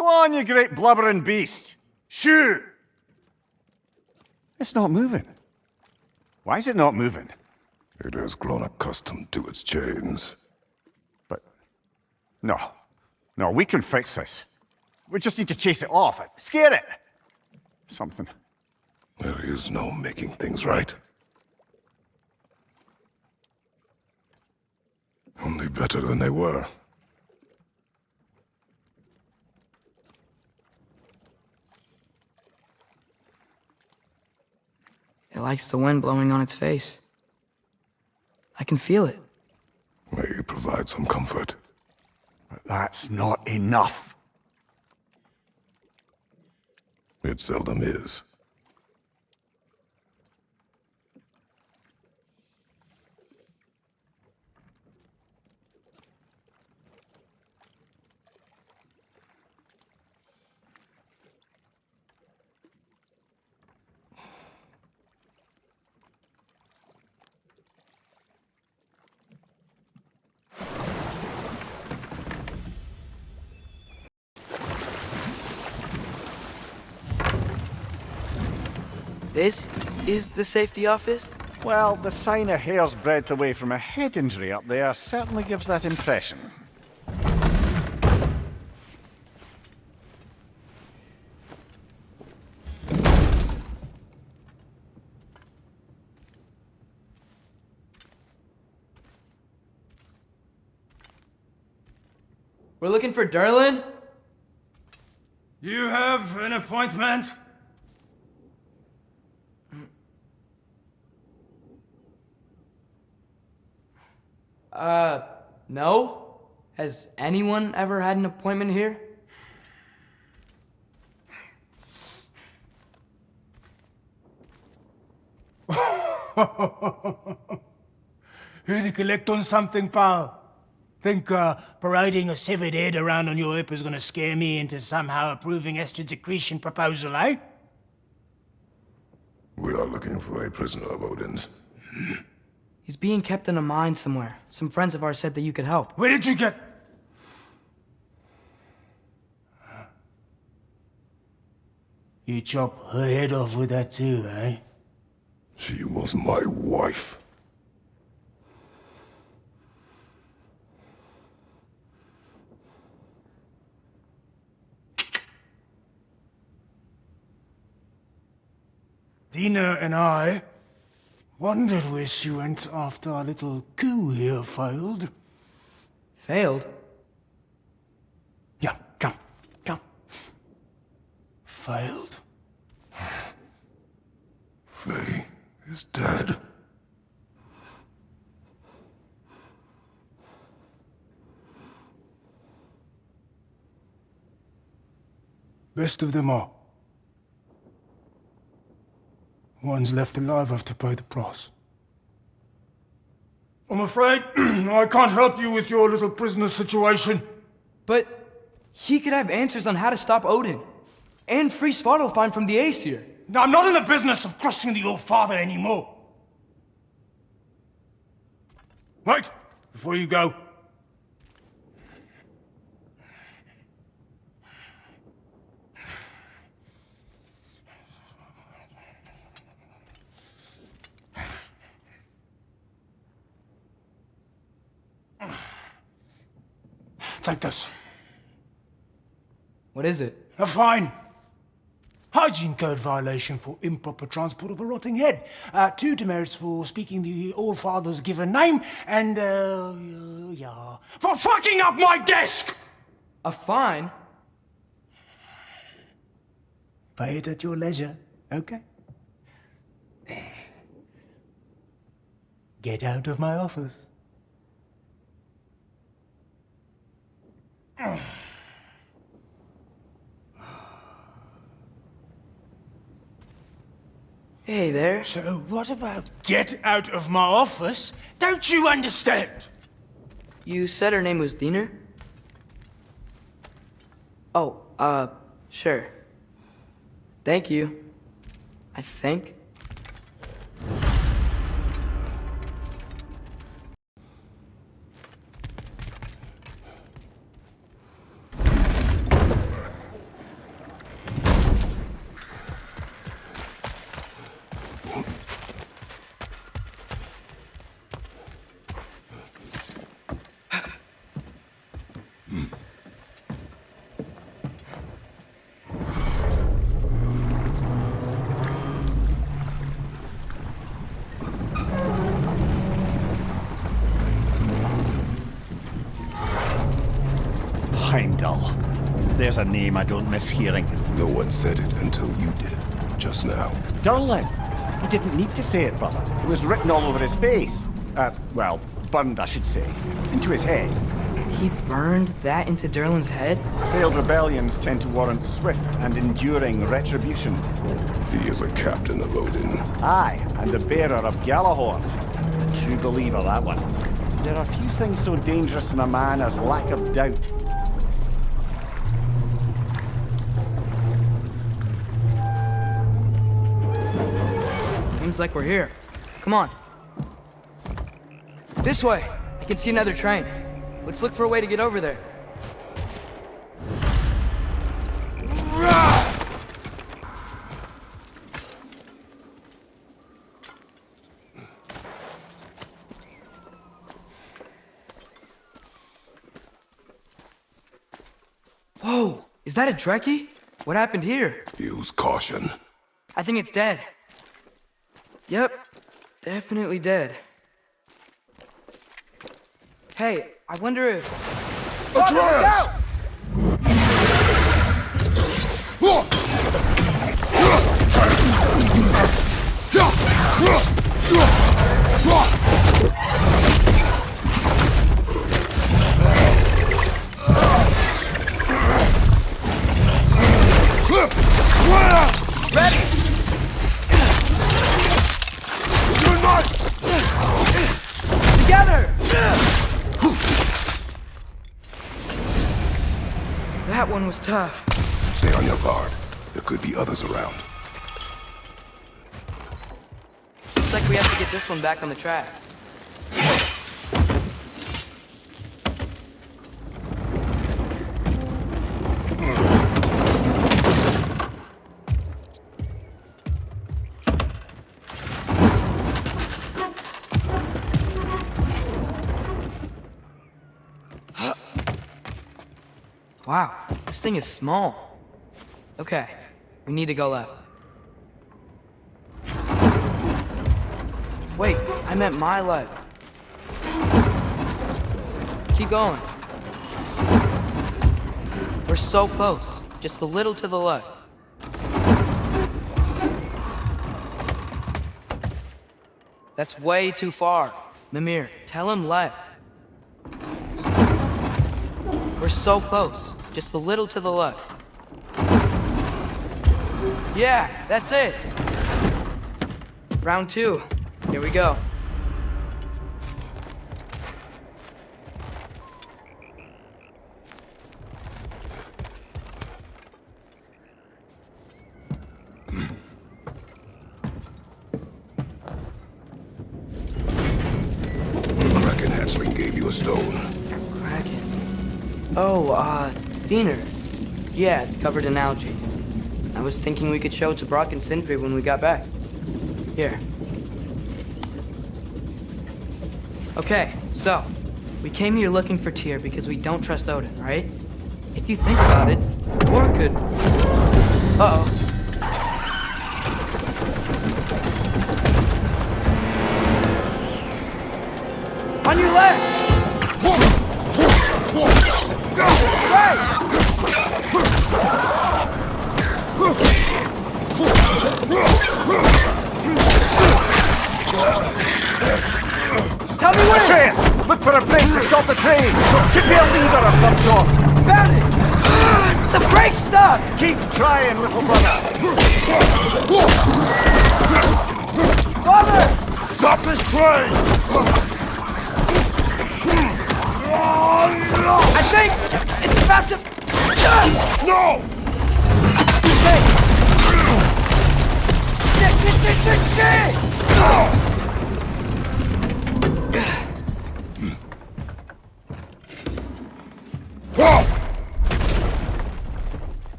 Go on, you great blubbering beast. Shoo! It's not moving. Why is it not moving? It has grown accustomed to its chains. But... No. No, we can fix this. We just need to chase it off. Scare it! Something. There is no making things right. Only better than they were. It likes the wind blowing on its face. I can feel it. May you provide some comfort. But that's not enough. It seldom is. This is the safety office? Well, the sign a hair's breadth away from a head injury up there certainly gives that impression. We're looking for Derlin? You have an appointment? No? Has anyone ever had an appointment here? Here to collect on something, pal? Think parading a severed head around on your hip is gonna scare me into somehow approving Estrid's accretion proposal, eh? We are looking for a prisoner of Odin's. He's being kept in a mine somewhere. Some friends of ours said that you could help. Where did you get... You chop her head off with that too, eh? She was my wife. Dina and I wondered where she went after our little coup here failed. Failed? Yeah, come. Failed? Faye is dead. Best of them all. One's left alive have to pay the price. I'm afraid I can't help you with your little prisoner situation. But he could have answers on how to stop Odin. And free Svartalfheim from the Aesir. Now, I'm not in the business of crossing the All-Father anymore. Wait, before you go. Take this. What is it? A fine. Hygiene code violation for improper transport of a rotting head. 2 demerits for speaking the All-Father's given name, and, yeah, for fucking up my desk! A fine? Pay it at your leisure, okay? Get out of my office. Hey there. So what about get out of my office? Don't you understand? You said her name was Diener? Oh, sure. Thank you. I think. Heimdall. There's a name I don't miss hearing. No one said it until you did, just now. Durlin. He didn't need to say it, brother. It was written all over his face. Well, burned, I should say. Into his head. He burned that into Durlin's head? Failed rebellions tend to warrant swift and enduring retribution. He is a captain of Odin. Aye, and the bearer of Gjallarhorn. True believer, that one. There are few things so dangerous in a man as lack of doubt. Seems like we're here. Come on. This way. I can see another train. Let's look for a way to get over there. Whoa! Is that a Trekkie? What happened here? Use caution. I think it's dead. Yep, definitely dead. Hey, I wonder if... Atreus! Ready! Together! That one was tough. Stay on your guard. There could be others around. Looks like we have to get this one back on the track. Wow, this thing is small. Okay, we need to go left. Wait, I meant my left. Keep going. We're so close, just a little to the left. That's way too far. Mimir, tell him left. We're so close. Just a little to the left. Yeah, that's it. Round 2. Here we go. Kraken hatchling gave you a stone. Kraken. Oh, Diener. Yeah, it's covered in algae. I was thinking we could show it to Brock and Sindri when we got back. Here. Okay, so, we came here looking for Tyr because we don't trust Odin, right? If you think about it, Thor could... Uh-oh. On your left! Right! Tell me where! Atreus! Look for a break to stop the train! Should be a lever of some sort! Found it! The brake's stuck! Keep trying, little brother! Father! Stop this train! I think it's about to... No! Shit!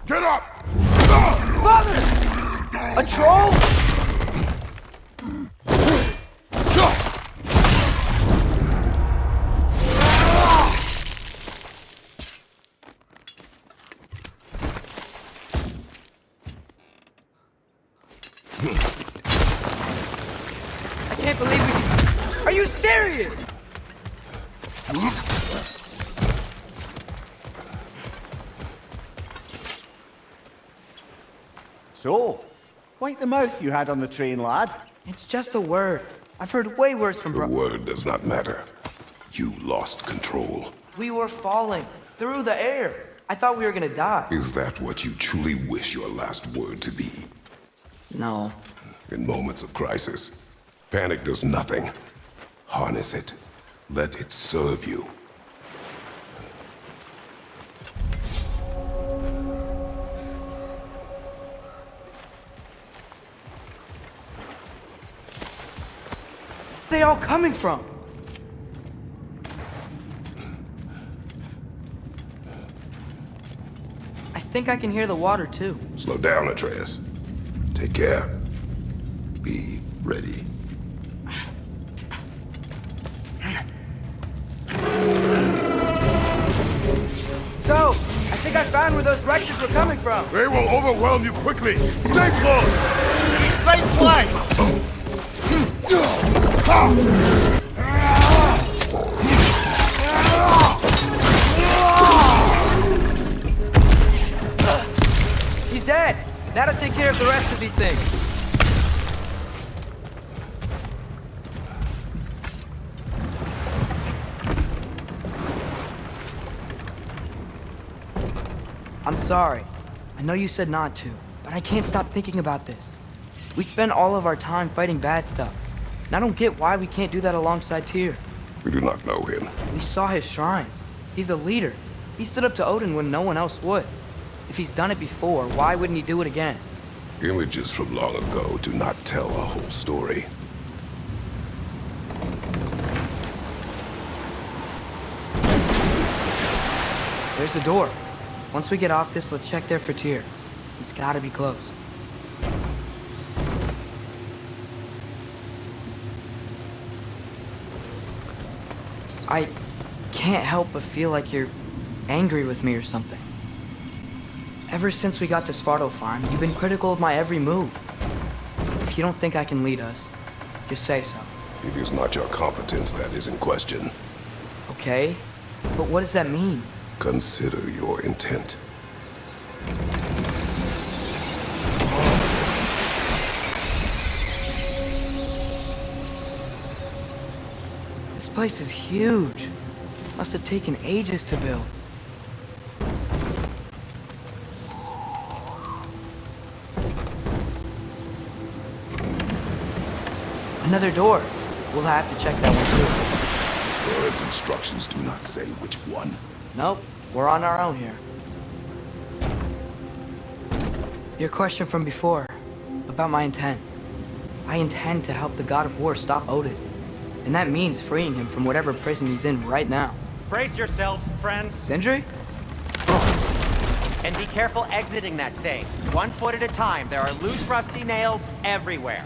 Get up! Father! A troll? I can't believe we... Are you serious? So, wipe the mouth you had on the train, lad. It's just a word. I've heard way worse from The word does not matter. You lost control. We were falling through the air. I thought we were gonna die. Is that what you truly wish your last word to be? No. In moments of crisis, panic does nothing. Harness it. Let it serve you. Where are they all coming from? I think I can hear the water too. Slow down, Atreus. Take care. Be ready. So, I think I found where those wretches were coming from. They will overwhelm you quickly. Stay close. Right flank! He's dead. That'll take care of the rest of these things. I'm sorry. I know you said not to, but I can't stop thinking about this. We spend all of our time fighting bad stuff, and I don't get why we can't do that alongside Tyr. We do not know him. We saw his shrines. He's a leader. He stood up to Odin when no one else would. If he's done it before, why wouldn't he do it again? Images from long ago do not tell a whole story. There's a door. Once we get off this, let's check there for Tyr. He's gotta be close. I can't help but feel like you're angry with me or something. Ever since we got to Svartalfheim, you've been critical of my every move. If you don't think I can lead us, just say so. It is not your competence that is in question. Okay? But what does that mean? Consider your intent. This place is huge. Must have taken ages to build. Another door. We'll have to check that one Bird's instructions do not say which one. too. Nope, we're on our own here. Your question from before, about my intent. I intend to help the God of War stop Odin. And that means freeing him from whatever prison he's in right now. Brace yourselves, friends, Sindri? and be careful exiting that thing. 1 foot at a time. There are loose, rusty nails everywhere.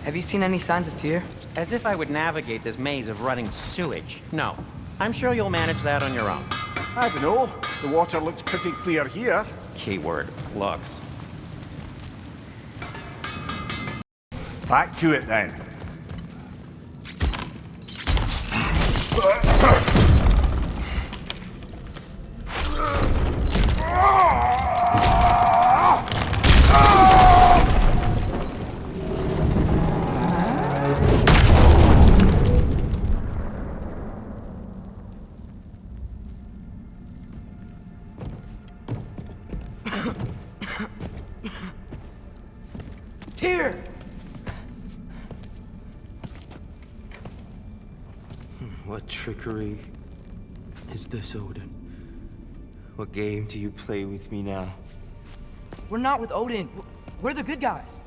Have you seen any signs of Tyr? As if I would navigate this maze of running sewage. No. I'm sure you'll manage that on your own. I don't know. The water looks pretty clear here. Keyword, looks. Back to it then. Tyr! What trickery is this, Odin? What game do you play with me now? We're not with Odin. We're the good guys.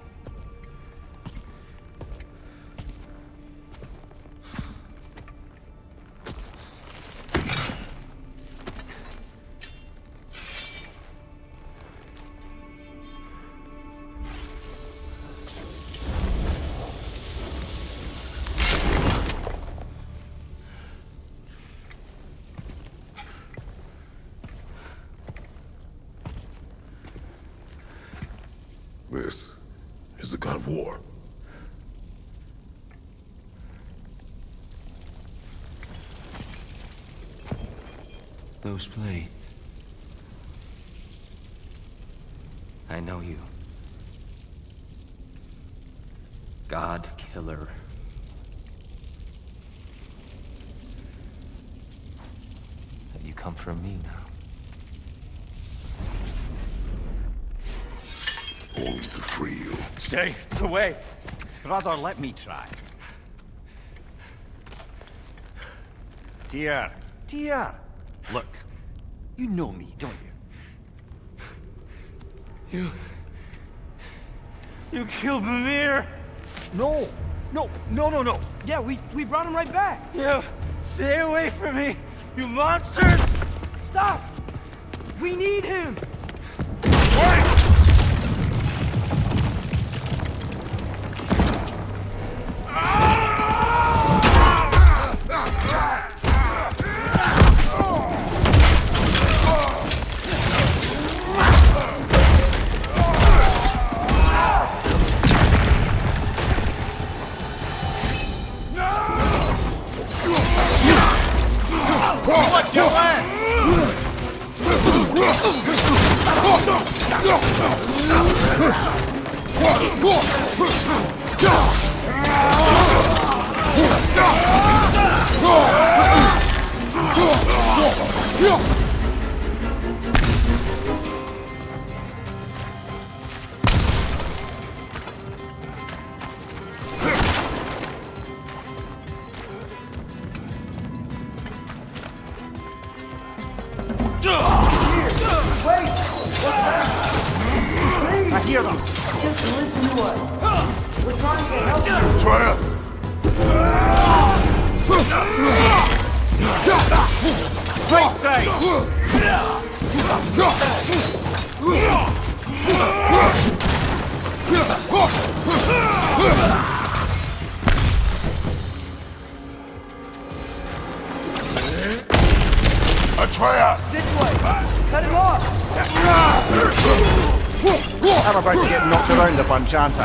This is the God of War. Those blades. I know you. God killer. Have you come for me now? Only to free you. Stay away. Brother, let me try. Dear, dear. Look, you know me, don't you? You killed Mimir! No, no, no, no, no. Yeah, we brought him right back. You stay away from me, you monsters! Stop! We need him! Watch your land! I hear them. Just listen to us. We're trying to help you. Try us! Right side. Atreus! This way. Cut him off. I'm about to get knocked around a bunch, aren't I?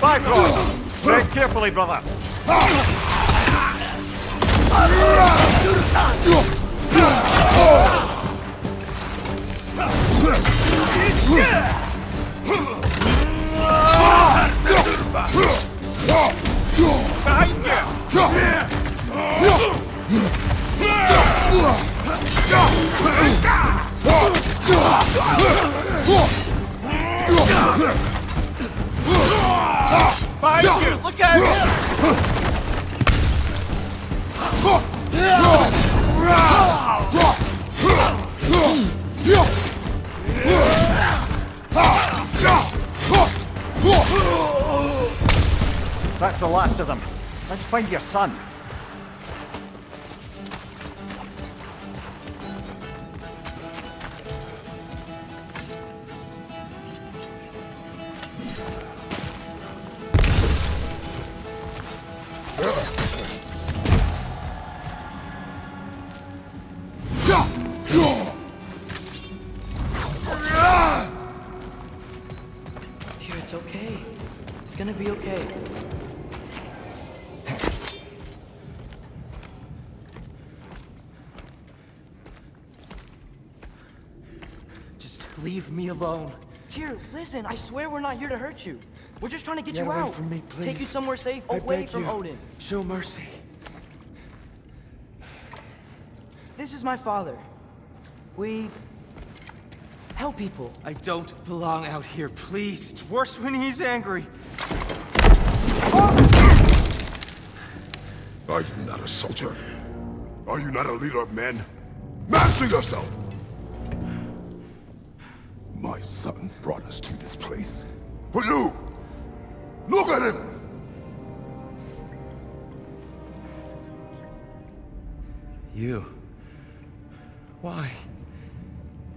Bifrost! Tread carefully, brother. Behind Behind you! Look out! That's the last of them. Let's find your son. Dear, it's okay. It's gonna be okay. Just leave me alone. Dear, listen, I swear we're not here to hurt you. We're just trying to get Get you away out. from me, Take you please. somewhere safe, I away beg from you. Odin. Show mercy. This is my father. We help people. I don't belong out here, please. It's worse when he's angry. Are you not a soldier? Are you not a leader of men? Master yourself! My son brought us to this place. For you! Look at him! You. Why?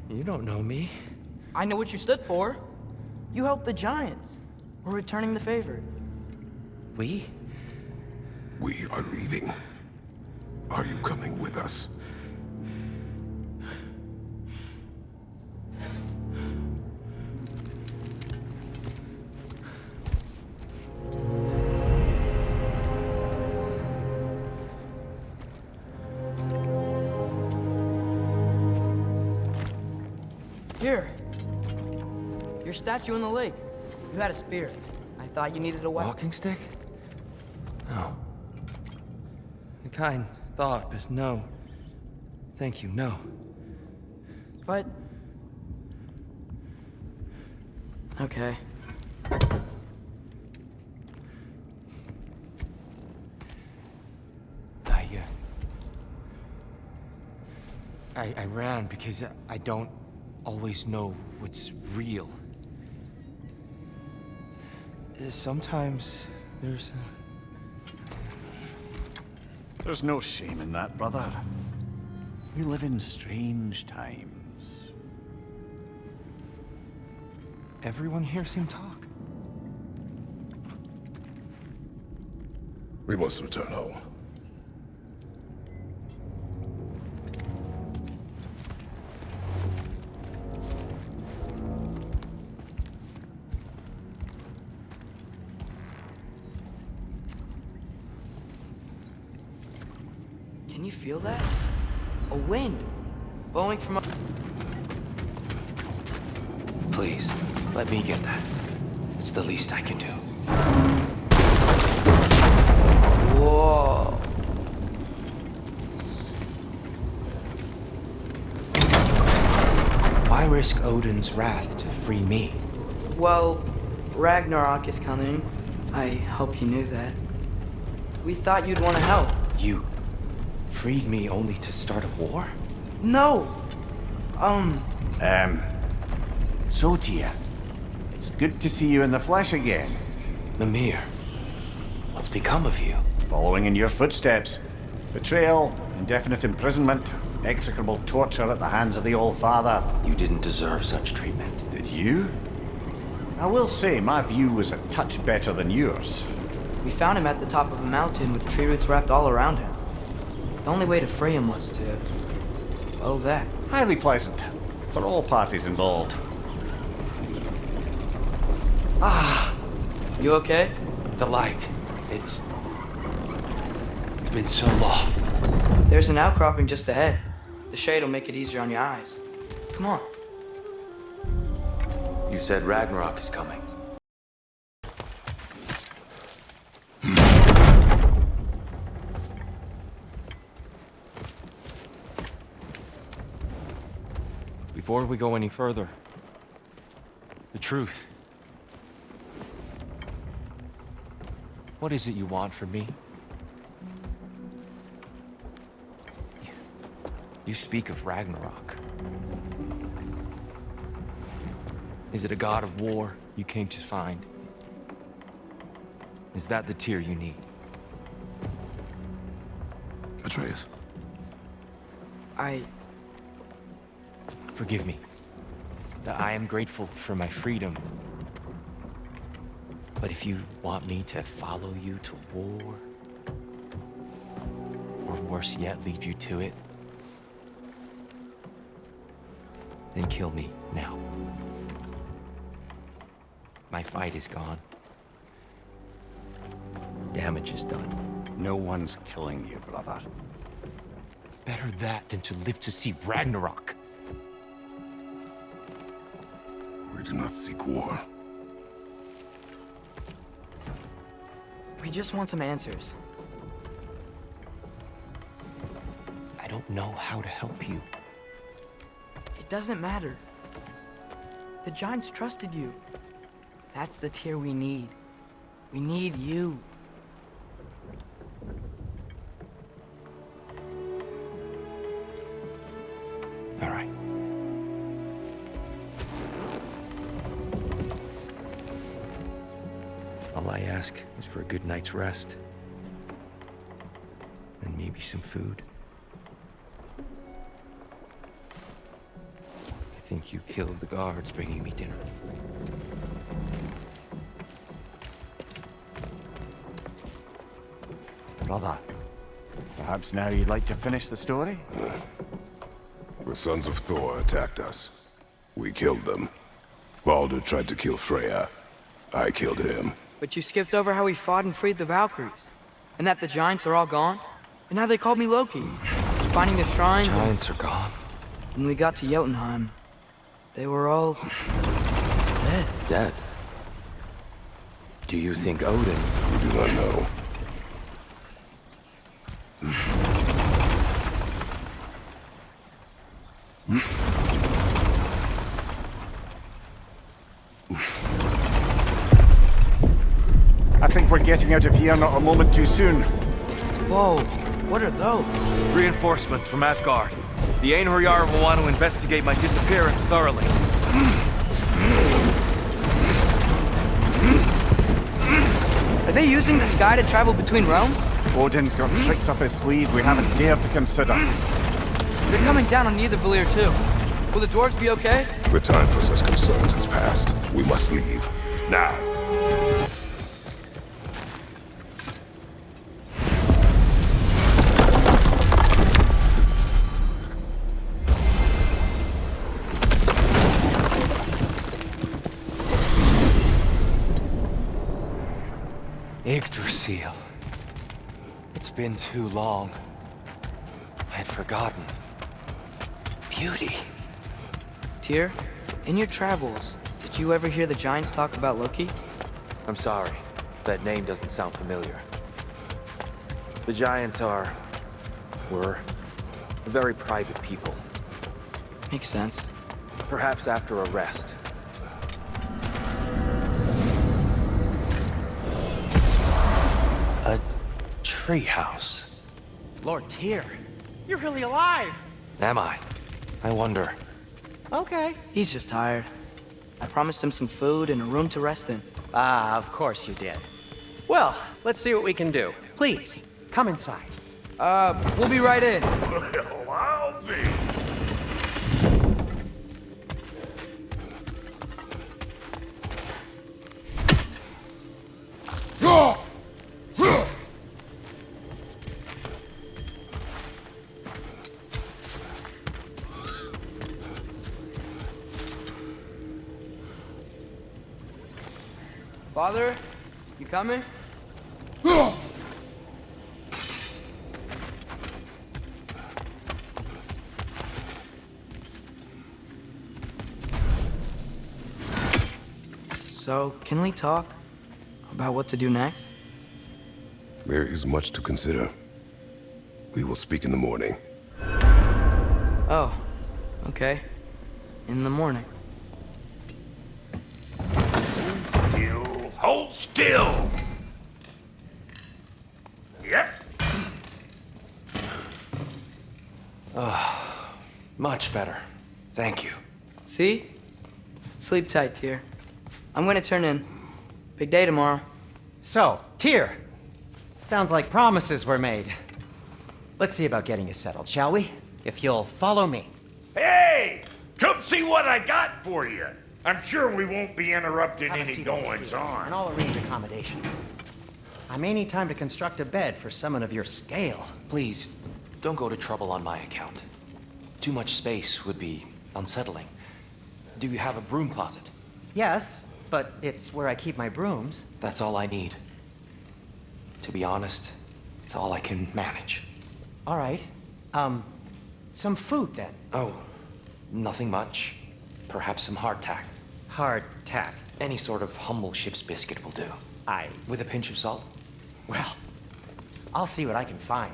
You don't know me. I know what you stood for. You helped the giants. We're returning the favor. We? We are leaving. Are you coming with us? Here. Your statue in the lake. You had a spear. I thought you needed a weapon. Walking stick? No. A kind thought, but no. Thank you, no. But... Okay. I ran because I don't always know what's real. Sometimes there's There's no shame in that, brother. We live in strange times. Everyone hears him talk. We must return home. Can you feel that? A wind blowing from up. Please, let me get that. It's the least I can do. Whoa. Why risk Odin's wrath to free me? Well, Ragnarok is coming. I hope you knew that. We thought you'd want to help. You freed me only to start a war? No! So, Tia, it's good to see you in the flesh again. Mimir, what's become of you? Following in your footsteps. Betrayal, indefinite imprisonment, execrable torture at the hands of the Old Father. You didn't deserve such treatment. Did you? I will say, my view was a touch better than yours. We found him at the top of a mountain with tree roots wrapped all around him. The only way to free him was to... oh, that. Highly pleasant, for all parties involved. You okay? The light. It's been so long. There's an outcropping just ahead. The shade will make it easier on your eyes. Come on. You said Ragnarok is coming. Before we go any further, the truth. What is it you want from me? You speak of Ragnarok. Is it a god of war you came to find? Is that the tear you need? Atreus. Forgive me. I am grateful for my freedom. But if you want me to follow you to war, or worse yet, lead you to it, then kill me now. My fight is gone. Damage is done. No one's killing you, brother. Better that than to live to see Ragnarok. We do not seek war. We just want some answers. I don't know how to help you. It doesn't matter. The Giants trusted you. That's the tear we need. We need you. All right. All I ask is for a good night's rest. And maybe some food. I think you killed the guards bringing me dinner. Brother, perhaps now you'd like to finish the story? The sons of Thor attacked us. We killed them. Baldur tried to kill Freya. I killed him. But you skipped over how we fought and freed the Valkyries. And that the Giants are all gone. And how they called me Loki. Finding the shrines. Giants are gone. When we got to Jotunheim, they were all... dead. Dead. Do you think Odin... We do not know. I think we're getting out of here not a moment too soon. Whoa, what are those? Reinforcements from Asgard. The Einherjar will want to investigate my disappearance thoroughly. Are they using the sky to travel between realms? Odin's got tricks up his sleeve we haven't dared to consider. They're coming down on Nidavellir too. Will the dwarves be okay? The time for such concerns has passed. We must leave. Now. Yggdrasil. It's been too long. I'd forgotten. Beauty. Tyr, in your travels, did you ever hear the giants talk about Loki? I'm sorry. That name doesn't sound familiar. The Giants were very private people. Makes sense. Perhaps after a rest. A treehouse. Lord Tyr, you're really alive. Am I? I wonder. Okay. He's just tired. I promised him some food and a room to rest in. Ah, of course you did. Well, let's see what we can do. Please, come inside. We'll be right in. Well, I'll be. Father, you coming? So, can we talk about what to do next? There is much to consider. We will speak in the morning. Oh, okay. In the morning. Still. Hold still. Yep. Much better. Thank you. See? Sleep tight, Tyr. I'm gonna turn in. Big day tomorrow. So, Tyr, sounds like promises were made. Let's see about getting you settled, shall we? If you'll follow me. Hey! Come see what I got for you. I'm sure we won't be interrupting Have a any seat over goings here, on. and I'll arrange accommodations. I may need time to construct a bed for someone of your scale. Please, don't go to trouble on my account. Too much space would be unsettling. Do you have a broom closet? Yes, but it's where I keep my brooms. That's all I need. To be honest, it's all I can manage. All right. Some food then. Oh, nothing much. Perhaps some hardtack. Hardtack. Any sort of humble ship's biscuit will do. With a pinch of salt. Well, I'll see what I can find.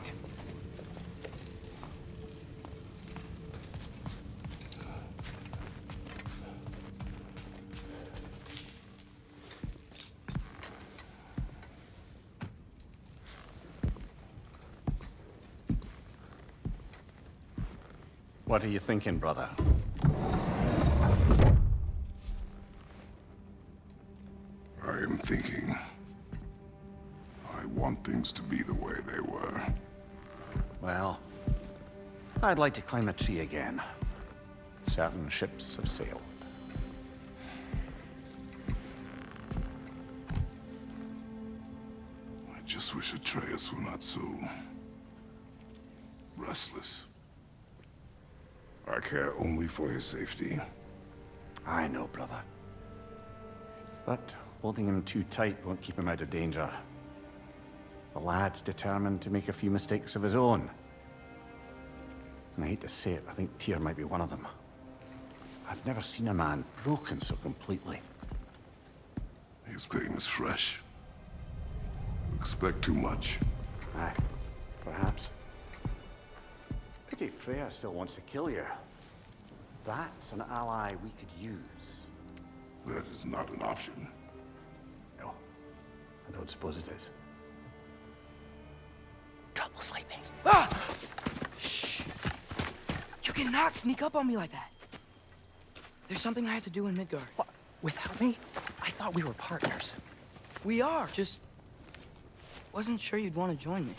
What are you thinking, brother? I am thinking. I want things to be the way they were. Well, I'd like to climb a tree again. Certain ships have sailed. I just wish Atreus were not so restless. I care only for his safety. I know, brother. But holding him too tight won't keep him out of danger. The lad's determined to make a few mistakes of his own. And I hate to say it, I think Tyr might be one of them. I've never seen a man broken so completely. His pain is fresh. Expect too much. Aye, perhaps. Pity Freya still wants to kill you. That's an ally we could use. That is not an option. No, I don't suppose it is. Trouble sleeping. Ah! Shh. You cannot sneak up on me like that. There's something I have to do in Midgard. What? Without me? I thought we were partners. We are, just wasn't sure you'd want to join me.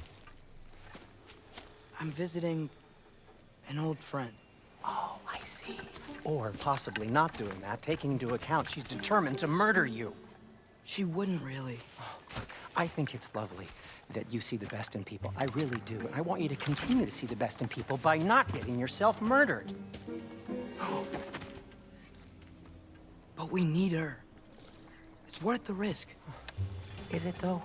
I'm visiting an old friend. Oh, I see. Or possibly not doing that, taking into account she's determined to murder you. She wouldn't really. I think it's lovely that you see the best in people. I really do. And I want you to continue to see the best in people by not getting yourself murdered. But we need her. It's worth the risk. Is it, though?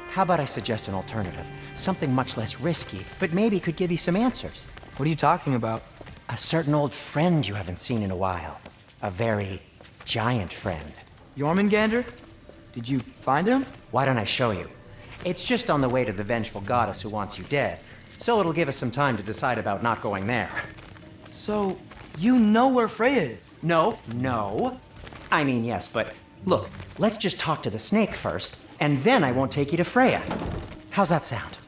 How about I suggest an alternative? Something much less risky, but maybe could give you some answers. What are you talking about? A certain old friend you haven't seen in a while. A very giant friend. Jormungandr? Did you find him? Why don't I show you? It's just on the way to the vengeful goddess who wants you dead. So it'll give us some time to decide about not going there. So, you know where Freya is? No. I mean, yes, but look, let's just talk to the snake first, and then I won't take you to Freya. How's that sound?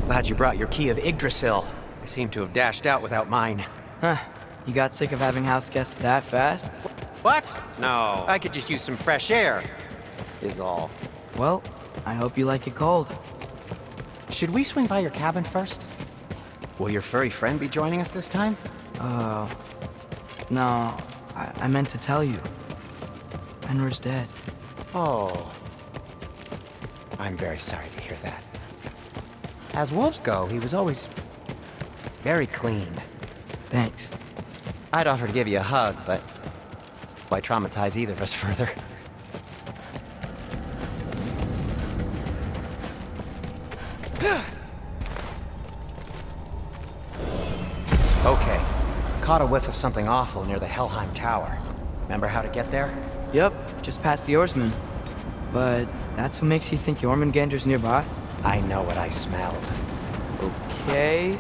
Glad you brought your key of Yggdrasil. I seem to have dashed out without mine. Huh. You got sick of having house guests that fast? What? No. I could just use some fresh air, is all. Well, I hope you like it cold. Should we swing by your cabin first? Will your furry friend be joining us this time? No. I meant to tell you. Fenrir's dead. Oh. I'm very sorry to hear that. As wolves go, he was always very clean. Thanks. I'd offer to give you a hug, but why traumatize either of us further? Okay. Caught a whiff of something awful near the Helheim Tower. Remember how to get there? Yep, just past the oarsman. But that's what makes you think Jormungandr's nearby? I know what I smelled. Okay.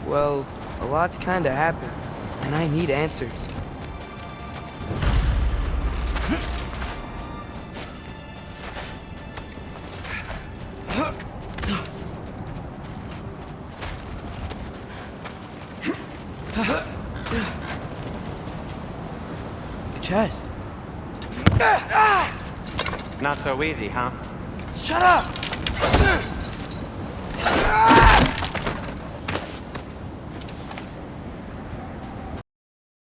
Well, a lot's kinda happened, and I need answers. The chest. Not so easy, huh? Shut up!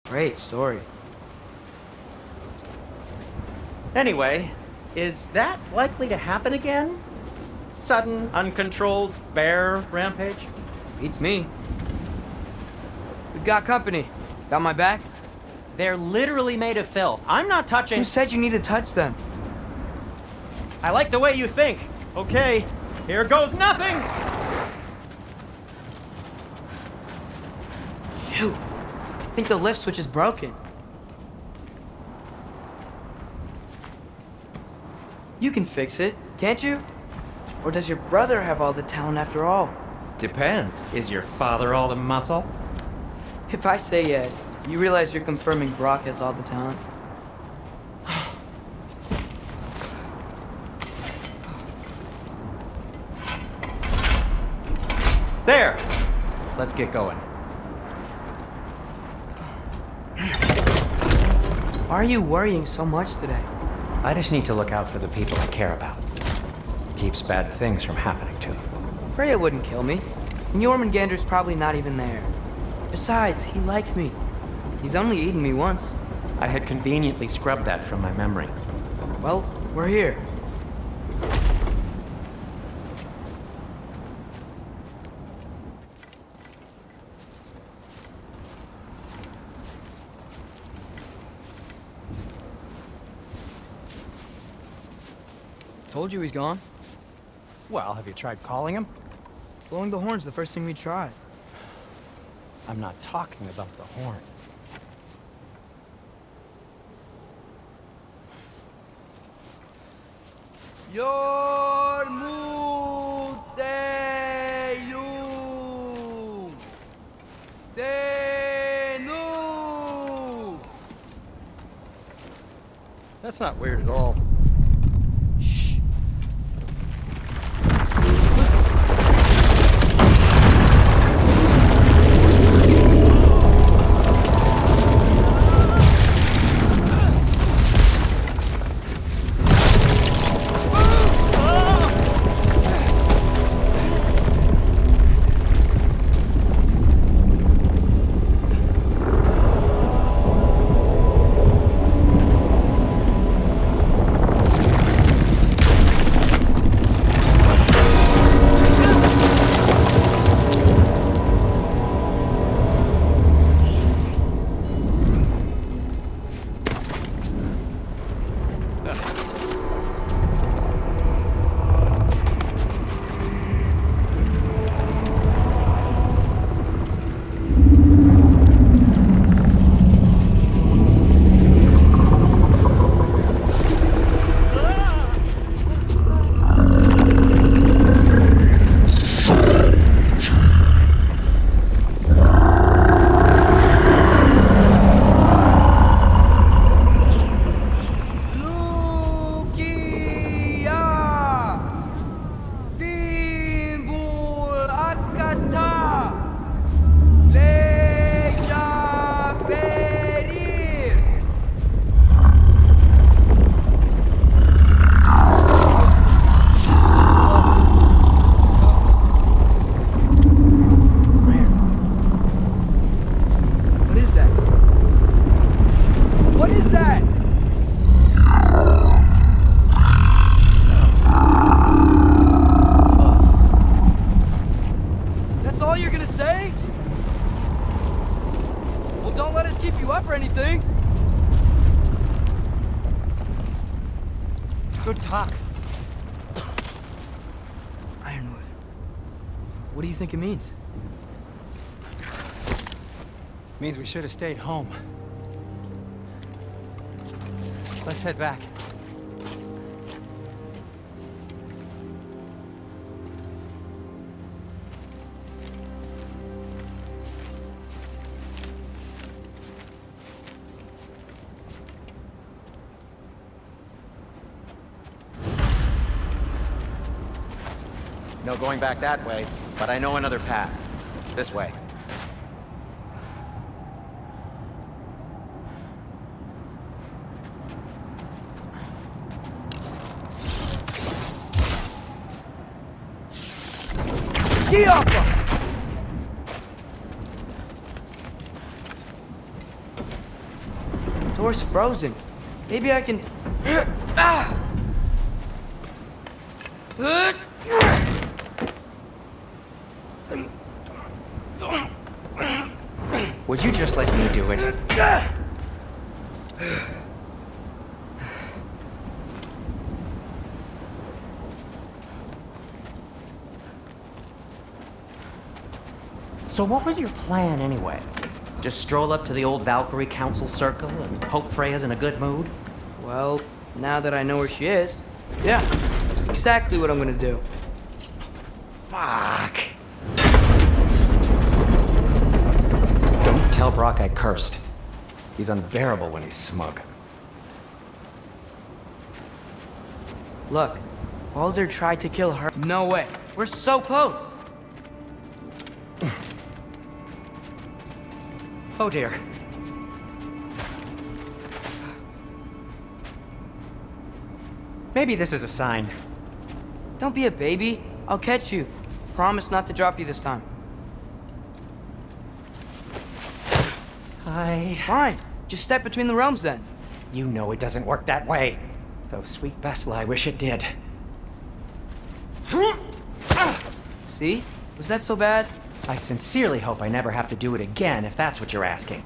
Great story. Anyway, is that likely to happen again? Sudden, uncontrolled bear rampage? Beats me. We've got company. Got my back? They're literally made of filth. I'm not touching... Who said you need to touch them? I like the way you think. Okay, here goes nothing! Shoot. I think the lift switch is broken. You can fix it, can't you? Or does your brother have all the talent after all? Depends. Is your father all the muscle? If I say yes, you realize you're confirming Brock has all the talent? There! Let's get going. Why are you worrying so much today? I just need to look out for the people I care about. Keeps bad things from happening to them. Freya wouldn't kill me. And Jormungandr's probably not even there. Besides, he likes me. He's only eaten me once. I had conveniently scrubbed that from my memory. Well, we're here. Told you he's gone. Well, have you tried calling him? Blowing the horn's the first thing we tried. I'm not talking about the horn. Yormuteyum Senu. That's not weird at all. Shh. Good talk. Ironwood. What do you think it means? Means we should have stayed home. Let's head back. No going back that way, but I know another path. This way. Door's frozen. Maybe I can... Would you just let me do it? So what was your plan anyway? Just stroll up to the old Valkyrie Council circle and hope Freya's in a good mood? Well, now that I know where she is, yeah, exactly what I'm gonna do. Fuck. Don't tell Brock I cursed. He's unbearable when he's smug. Look, Baldur tried to kill her. No way. We're so close. Oh dear. Maybe this is a sign. Don't be a baby. I'll catch you. Promise not to drop you this time. Fine. Just step between the realms then. You know it doesn't work that way. Though, sweet Bessel, I wish it did. See? Was that so bad? I sincerely hope I never have to do it again, if that's what you're asking.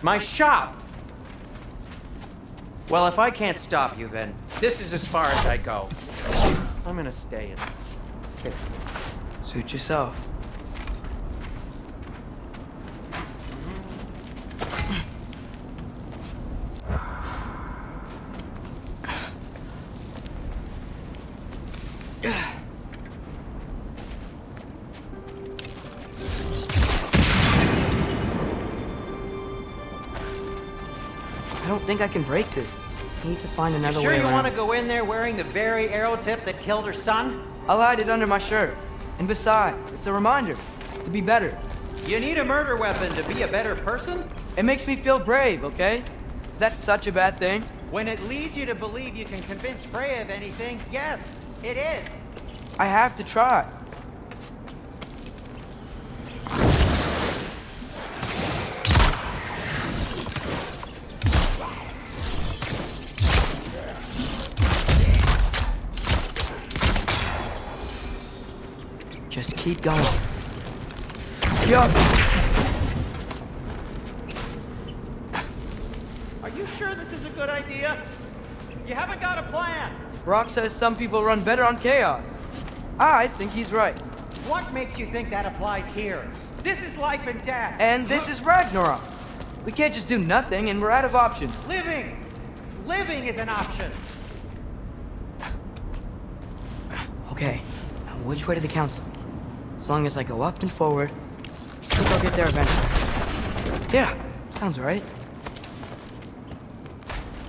My shop! Well, if I can't stop you, then this is as far as I go. I'm gonna stay and fix this. Suit yourself. I don't think I can break this. I need to find another way Sure you around. want to go in there wearing the very arrow tip that killed her son? I'll hide it under my shirt. And besides, it's a reminder to be better. You need a murder weapon to be a better person? It makes me feel brave, okay? Is that such a bad thing? When it leads you to believe you can convince Freya of anything, yes, it is. I have to try. Just keep going. Yup. Are you sure this is a good idea? You haven't got a plan. Brock says some people run better on chaos. I think he's right. What makes you think that applies here? This is life and death. And this is Ragnarok. We can't just do nothing and we're out of options. Living! Living is an option. Okay, now which way to the council? As long as I go up and forward, I think I'll get there eventually. Yeah, sounds right.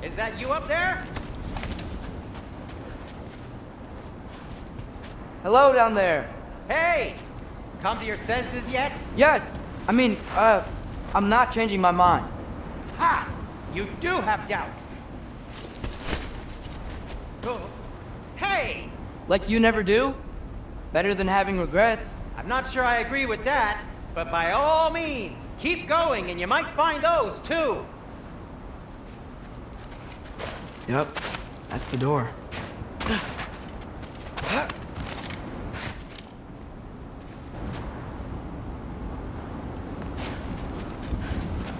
Is that you up there? Hello down there. Hey! Come to your senses yet? Yes, I mean, I'm not changing my mind. Ha! You do have doubts. Oh. Hey! Like you never do? Better than having regrets. I'm not sure I agree with that, but by all means, keep going and you might find those too. Yep, that's the door.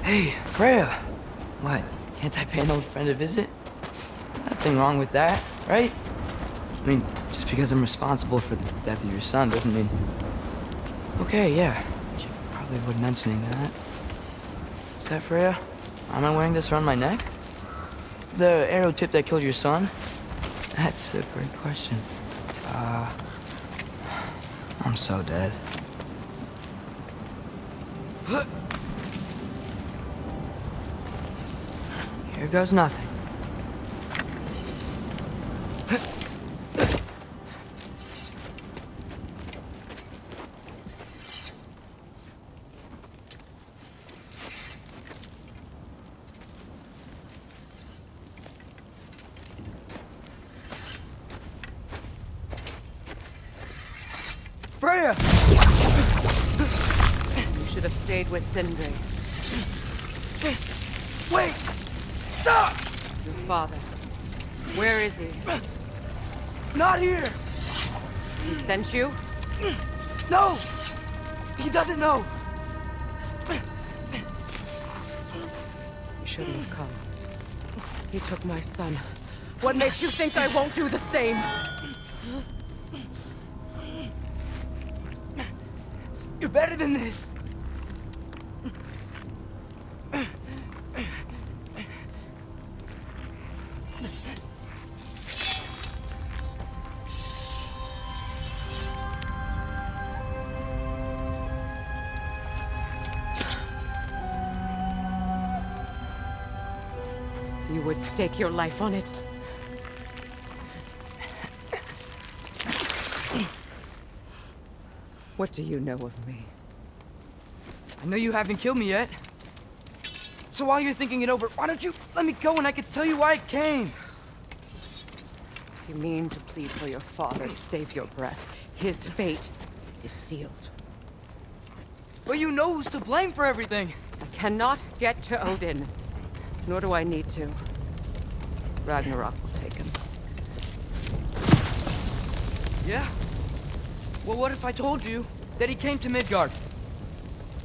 Hey, Freya. What, can't I pay an old friend a visit? Nothing wrong with that, right? I mean, just because I'm responsible for the death of your son doesn't mean... Okay, yeah. You probably avoid mentioning that. Is that Freya? Am I wearing this around my neck? The arrow tip that killed your son? That's a great question. I'm so dead. Here goes nothing. Freya! You should have stayed with Sindri. Wait! Stop! Your father. Where is he? Not here! He sent you? No! He doesn't know! You shouldn't have come. He took my son. What makes you think I won't do the same? You're better than this! You would stake your life on it? What do you know of me? I know you haven't killed me yet. So while you're thinking it over, why don't you let me go and I can tell you why I came? You mean to plead for your father, save your breath. His fate is sealed. But you know who's to blame for everything. I cannot get to Odin, nor do I need to. Ragnarok will take him. Yeah? Well, what if I told you that he came to Midgard?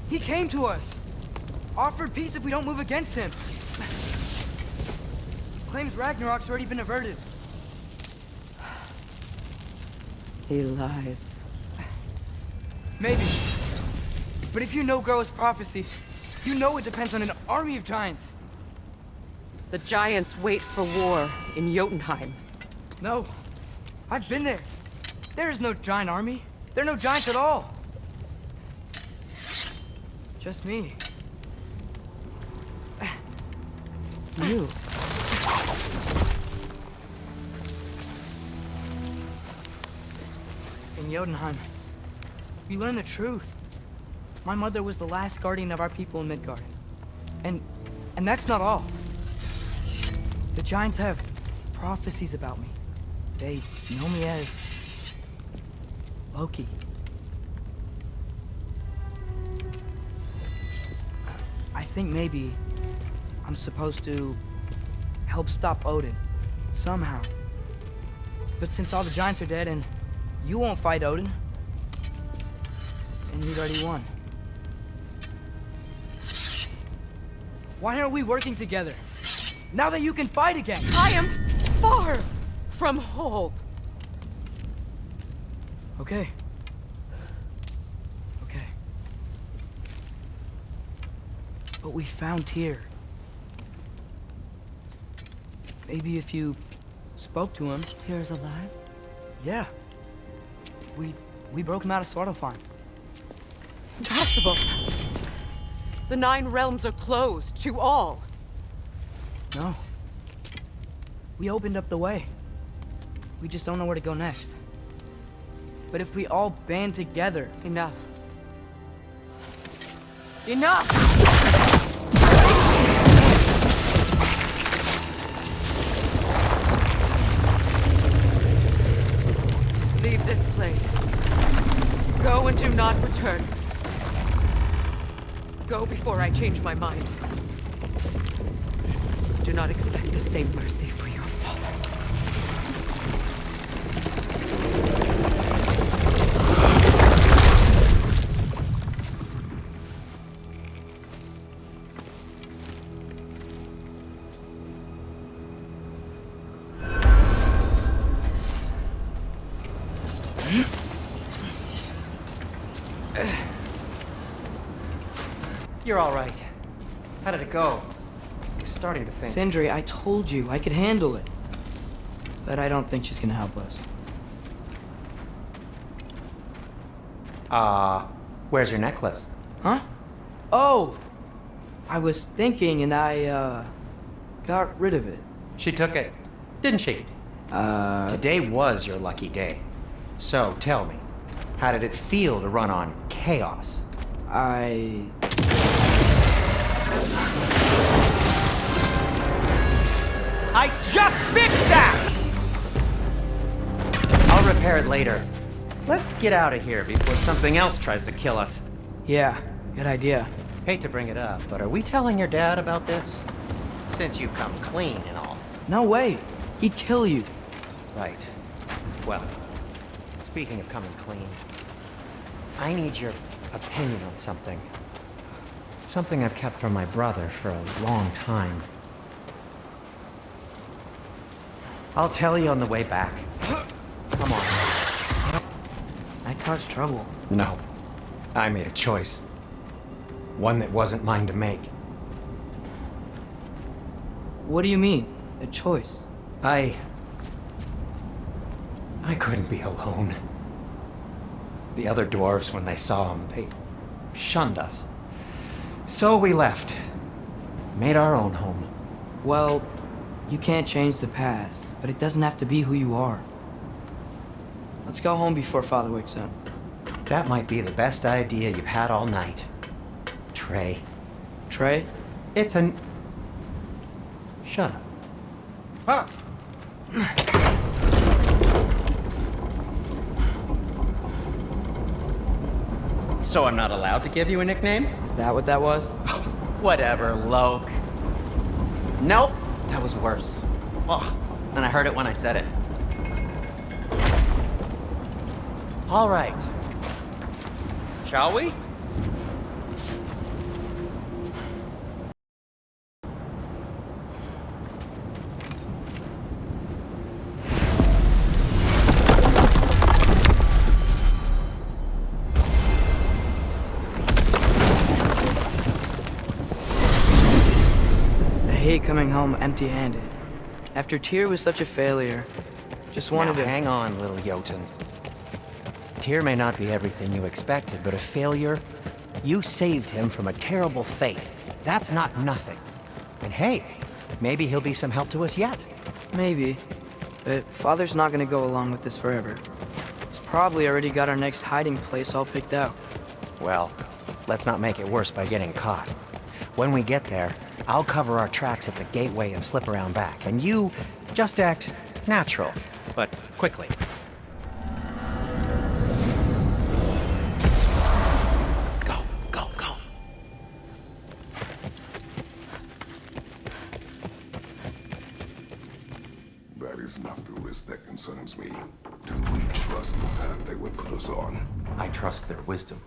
He came to us. Offered peace if we don't move against him. Claims Ragnarok's already been averted. He lies. Maybe. But if you know Groa's prophecy, you know it depends on an army of giants. The giants wait for war in Jotunheim. No. I've been there. There is no giant army. There are no giants at all. Just me. You. In Jotunheim, you learn the truth. My mother was the last guardian of our people in Midgard. And that's not all. The giants have prophecies about me. They know me as Loki. I think maybe I'm supposed to help stop Odin, somehow. But since all the giants are dead and you won't fight Odin, and you've already won. Why aren't we working together? Now that you can fight again! I am far from whole. Okay. Okay. But we found Tyr. Maybe if you spoke to him... Tyr's alive? Yeah. We broke him out of Svartalfheim. Impossible. The 9 realms are closed to all. No. We opened up the way. We just don't know where to go next. But if we all band together... Enough. Enough! Leave this place. Go and do not return. Go before I change my mind. Do not expect the same mercy for your father. You're all right. How did it go? I'm starting to think. Sindri, I told you I could handle it. But I don't think she's gonna help us. Where's your necklace? Huh? Oh! I was thinking and I, got rid of it. She took it, didn't she? Today was your lucky day. So, tell me, how did it feel to run on chaos? I just fixed that! I'll repair it later. Let's get out of here before something else tries to kill us. Yeah, good idea. Hate to bring it up, but are we telling your dad about this? Since you've come clean and all. No way. He'd kill you. Right. Well, speaking of coming clean, I need your opinion on something. Something I've kept from my brother for a long time. I'll tell you on the way back. Come on. I caused trouble. No. I made a choice. One that wasn't mine to make. What do you mean? A choice? I couldn't be alone. The other dwarves, when they saw him, they shunned us. So we left. Made our own home. Well, you can't change the past, but it doesn't have to be who you are. Let's go home before Father wakes up. That might be the best idea you've had all night. Trey. Trey? It's an... Shut up. Huh? So I'm not allowed to give you a nickname? Is that what that was? Whatever, Loke. Nope, that was worse. Oh, and I heard it when I said it. All right. Shall we? I hate coming home empty-handed. After Tyr was such a failure, just wanted Now, to... hang on, little Jotun. Tyr may not be everything you expected, but a failure? You saved him from a terrible fate. That's not nothing. And hey, maybe he'll be some help to us yet. Maybe. But Father's not gonna go along with this forever. He's probably already got our next hiding place all picked out. Well, let's not make it worse by getting caught. When we get there, I'll cover our tracks at the gateway and slip around back. And you just act natural, but quickly. Go, go, go. That is not the risk that concerns me. Do we trust the path they would put us on? I trust their wisdom,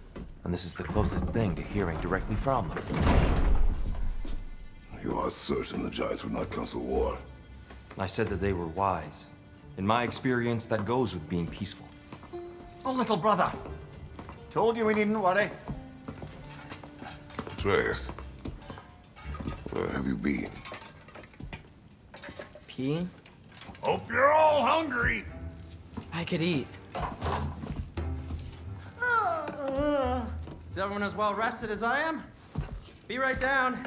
and this is the closest thing to hearing directly from them. You are certain the Giants would not counsel war? I said that they were wise. In my experience, that goes with being peaceful. Oh, little brother. Told you we needn't worry. Atreus, where have you been? Peeing? Hope you're all hungry. I could eat. Is everyone as well rested as I am? Be right down.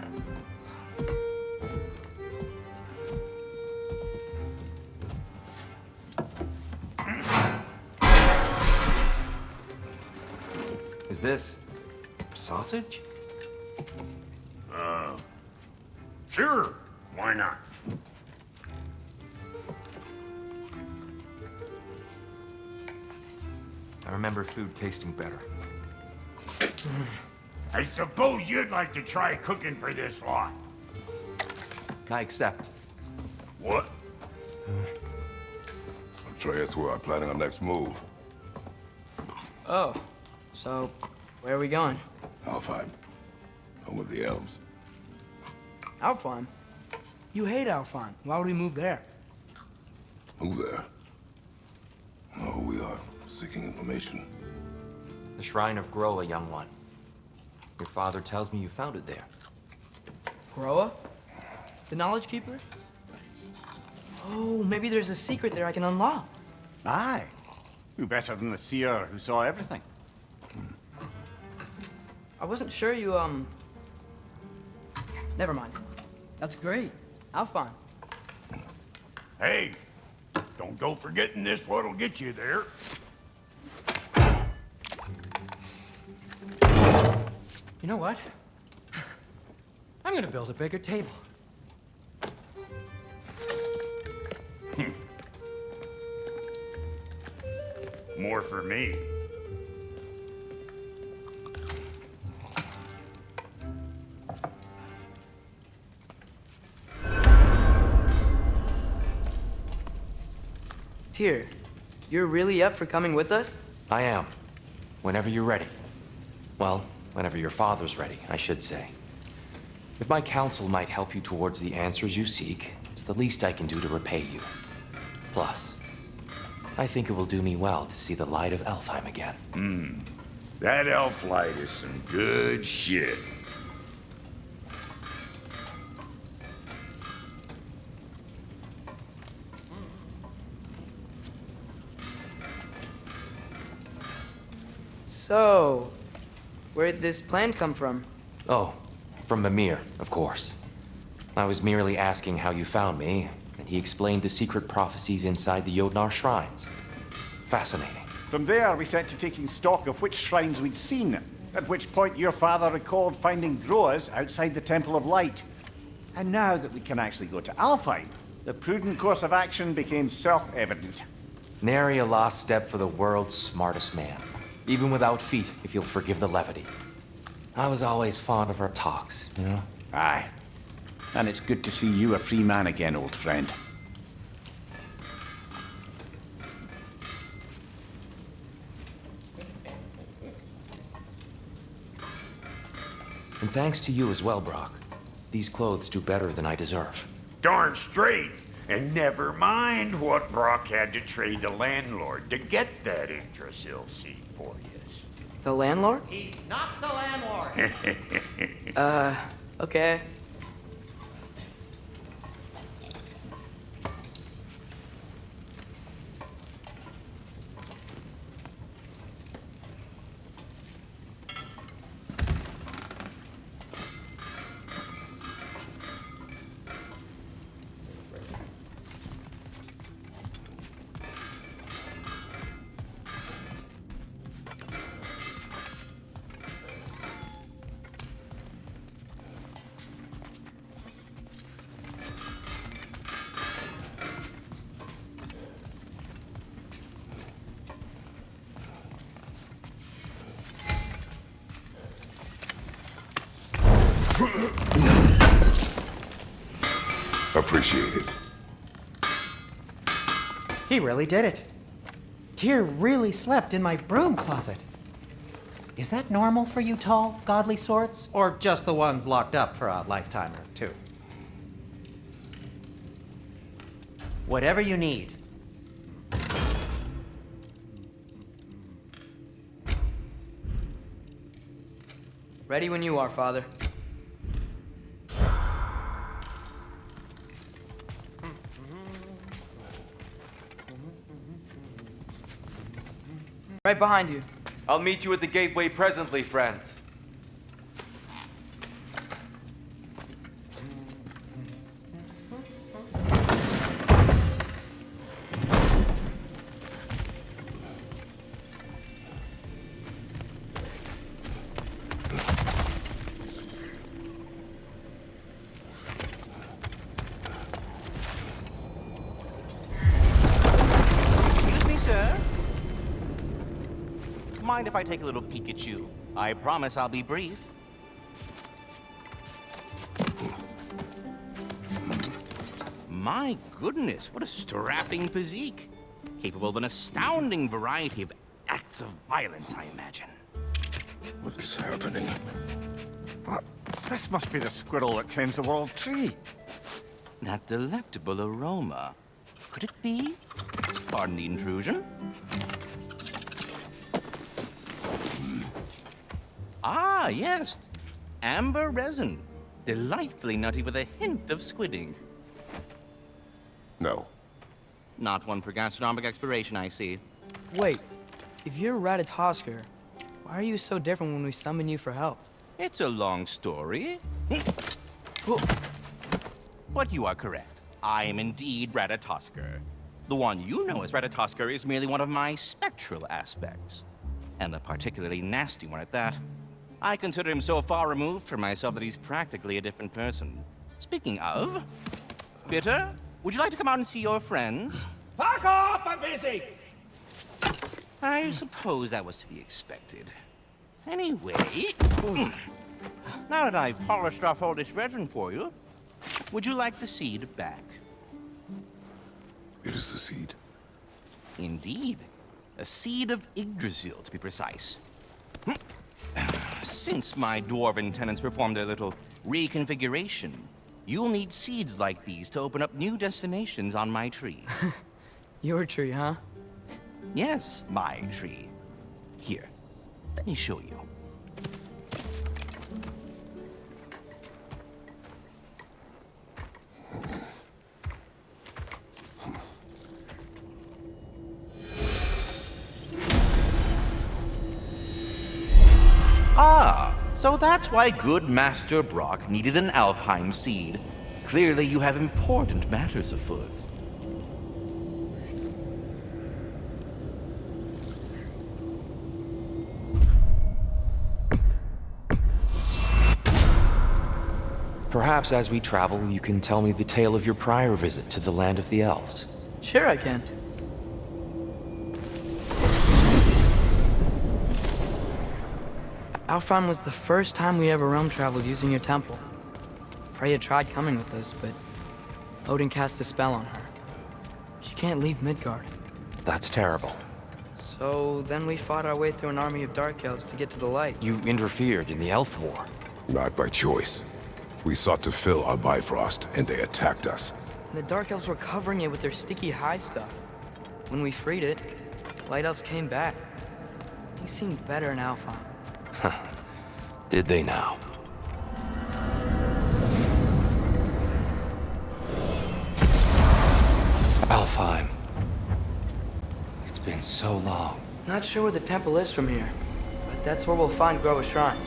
Is this sausage? Sure, why not? I remember food tasting better. I suppose you'd like to try cooking for this lot. I accept. What? Atreus, we are planning our next move. Oh. So, where are we going? Alfheim, home of the elves. Alfheim? You hate Alfheim. Why would we move there? Move there? No, we are seeking information. The Shrine of Groa, young one. Your father tells me you found it there. Groa? The Knowledge Keeper? Oh, maybe there's a secret there I can unlock. Aye. Who better than the seer who saw everything? I wasn't sure you, Never mind. That's great. Alfheim. Hey, don't go forgetting this what'll get you there. You know what? I'm gonna build a bigger table. More for me. Tyr, you're really up for coming with us? I am. Whenever you're ready. Well, whenever your father's ready, I should say. If my counsel might help you towards the answers you seek, it's the least I can do to repay you. Plus, I think it will do me well to see the light of Alfheim again. That elf light is some good shit. So, where'd this plan come from? Oh, from Mimir, of course. I was merely asking how you found me, and he explained the secret prophecies inside the Jotnar shrines. Fascinating. From there, we set to taking stock of which shrines we'd seen, at which point your father recalled finding Groas outside the Temple of Light. And now that we can actually go to Alfheim, the prudent course of action became self-evident. Nary a lost step for the world's smartest man. Even without feet, if you'll forgive the levity. I was always fond of our talks, you know? Aye. And it's good to see you a free man again, old friend. And thanks to you as well, Brock. These clothes do better than I deserve. Darn straight. And never mind what Brock had to trade the landlord to get that Yggdrasil seed for you. The landlord? He's not the landlord. Okay. Appreciate it. He really did it. Tyr really slept in my broom closet. Is that normal for you tall, godly sorts? Or just the ones locked up for a lifetime or two? Whatever you need. Ready when you are, Father. Right behind you. I'll meet you at the gateway presently, friends. Excuse me, sir. Mind if I take a little peek at you? I promise I'll be brief. My goodness, what a strapping physique. Capable of an astounding variety of acts of violence, I imagine. What is happening? This must be the squirrel that tends the world tree. That delectable aroma. Could it be? Pardon the intrusion. Ah, yes. Amber resin. Delightfully nutty with a hint of squidding. No. Not one for gastronomic exploration, I see. Wait, if you're Ratatosker, why are you so different when we summon you for help? It's a long story. But you are correct. I am indeed Ratatosker. The one you know as Ratatosker is merely one of my spectral aspects. And a particularly nasty one at that. I consider him so far removed from myself that he's practically a different person. Speaking of, Bitter, would you like to come out and see your friends? Fuck off! I'm busy! I suppose that was to be expected. Anyway, now that I've polished off all this resin for you, would you like the seed back? It is the seed. Indeed. A seed of Yggdrasil, to be precise. Since my dwarven tenants performed their little reconfiguration, you'll need seeds like these to open up new destinations on my tree. Your tree, huh? Yes, my tree. Here, let me show you. Ah, so that's why good Master Brock needed an Alpine seed. Clearly you have important matters afoot. Perhaps as we travel, you can tell me the tale of your prior visit to the land of the elves. Sure I can. Alfheim was the first time we ever realm traveled using your temple. Freya tried coming with us, but Odin cast a spell on her. She can't leave Midgard. That's terrible. So then we fought our way through an army of dark elves to get to the light. You interfered in the Elf War. Not by choice. We sought to fill our Bifrost, and they attacked us. And the dark elves were covering it with their sticky hive stuff. When we freed it, light elves came back. They seemed better in Alfheim. Did they now? Alfheim. It's been so long. Not sure where the temple is from here, but that's where we'll find Groa's shrine.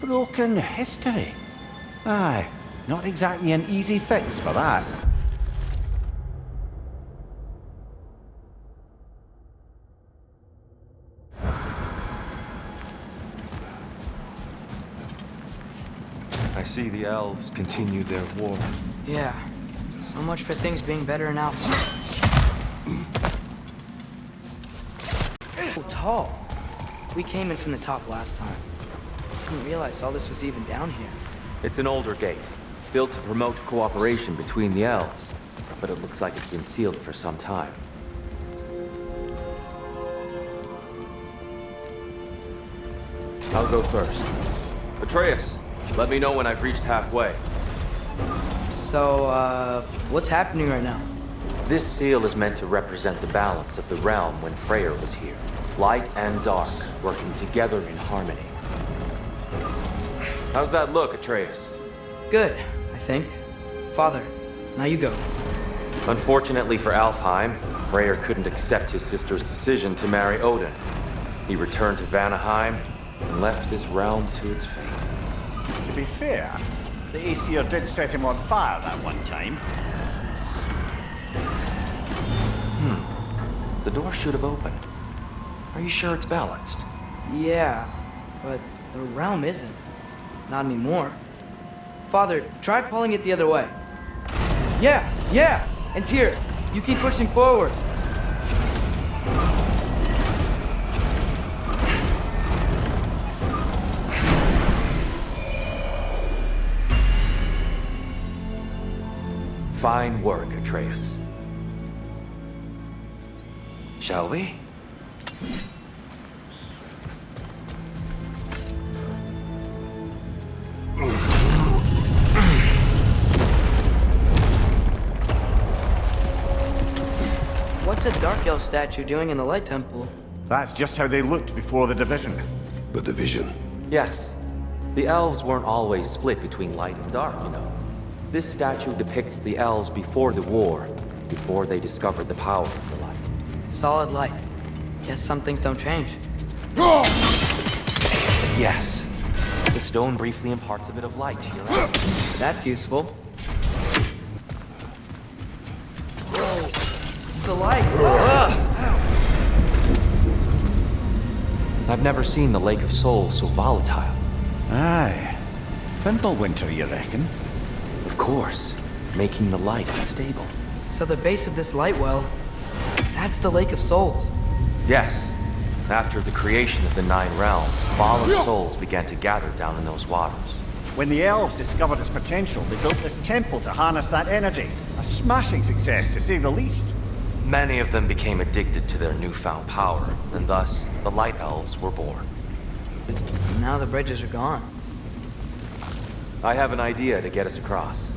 Broken history. Aye, not exactly an easy fix for that. I see the elves continue their war. Yeah, so much for things being better in Alpha. Oh, tall. We came in from the top last time. Didn't realize all this was even down here. It's an older gate, built to promote cooperation between the elves, but it looks like it's been sealed for some time. I'll go first. Atreus, let me know when I've reached halfway. So, what's happening right now? This seal is meant to represent the balance of the realm when Freyr was here. Light and dark, working together in harmony. How's that look, Atreus? Good, I think. Father, now you go. Unfortunately for Alfheim, Freyr couldn't accept his sister's decision to marry Odin. He returned to Vanaheim and left this realm to its fate. To be fair, the Aesir did set him on fire that one time. The door should have opened. Are you sure it's balanced? Yeah, but the realm isn't. Not anymore. Father, try pulling it the other way. Yeah! And Tyr, you keep pushing forward. Fine work, Atreus. Shall we? What's a Dark Elf statue doing in the Light Temple? That's just how they looked before the division. The division. Yes. The elves weren't always split between light and dark, you know. This statue depicts the elves before the war, before they discovered the power of the light. Solid light. Guess some things don't change. Yes. The stone briefly imparts a bit of light to your eyes. That's useful. Whoa. The light! I've never seen the Lake of Souls so volatile. Aye. Fimbulwinter, you reckon? Of course. Making the light unstable. So the base of this light well, that's the Lake of Souls. Yes. After the creation of the Nine Realms, fallen souls began to gather down in those waters. When the elves discovered its potential, they built this temple to harness that energy. A smashing success, to say the least. Many of them became addicted to their newfound power, and thus, the Light Elves were born. Now the bridges are gone. I have an idea to get us across.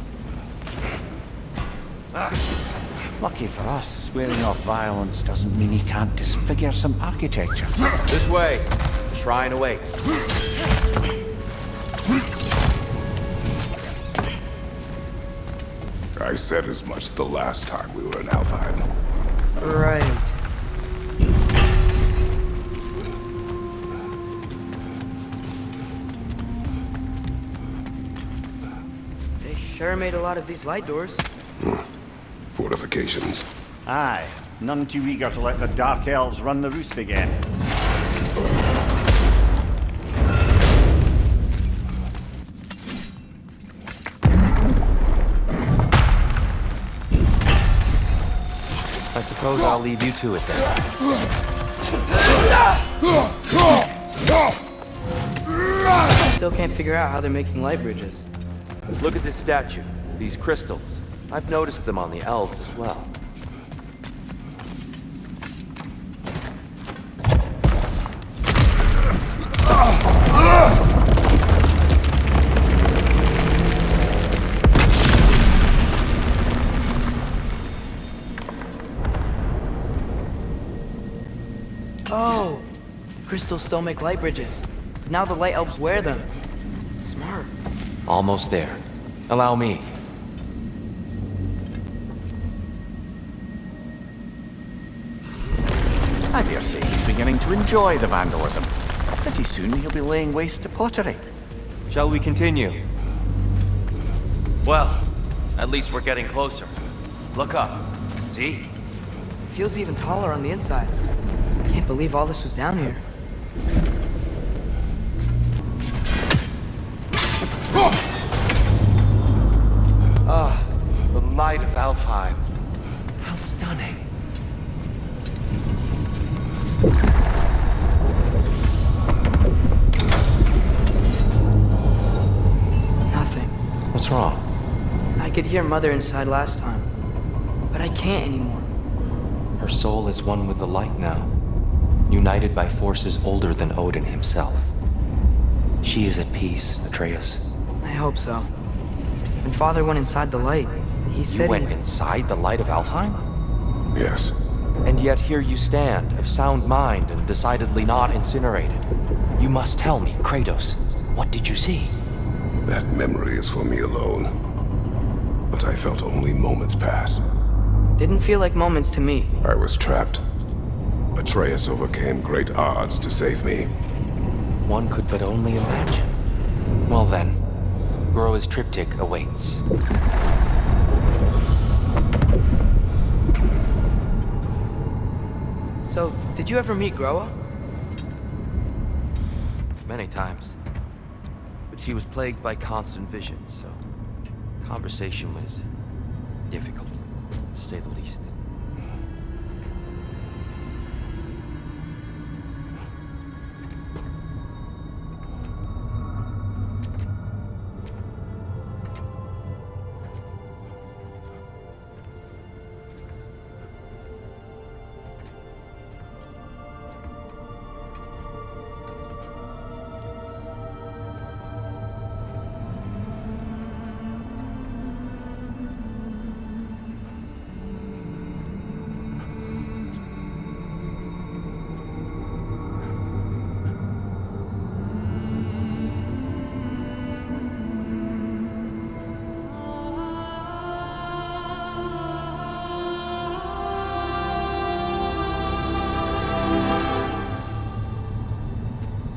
Lucky for us, swearing off violence doesn't mean he can't disfigure some architecture. This way. The shrine awaits. I said as much the last time we were in Alfheim. Right. They sure made a lot of these light doors. Fortifications. Aye, none too eager to let the Dark Elves run the roost again. I suppose I'll leave you to it then. Still can't figure out how they're making light bridges. Look at this statue, these crystals. I've noticed them on the elves as well. Oh, the crystals still make light bridges. But now the light elves wear them. Smart. Almost there. Allow me. I dare say he's beginning to enjoy the vandalism. Pretty soon he'll be laying waste to pottery. Shall we continue? Well, at least we're getting closer. Look up. See? It feels even taller on the inside. I can't believe all this was down here. Ah, the light of Alfheim. How stunning. Nothing. What's wrong? I could hear Mother inside last time, but I can't anymore. Her soul is one with the light now, united by forces older than Odin himself. She is at peace, Atreus. I hope so. When Father went inside the light, he said You went inside the light of Alfheim? Yes. And yet here you stand, of sound mind and decidedly not incinerated. You must tell me, Kratos, what did you see? That memory is for me alone. But I felt only moments pass. Didn't feel like moments to me. I was trapped. Atreus overcame great odds to save me. One could but only imagine. Well then, Groa's triptych awaits. So, did you ever meet Groa? Many times. But she was plagued by constant visions, so conversation was difficult, to say the least.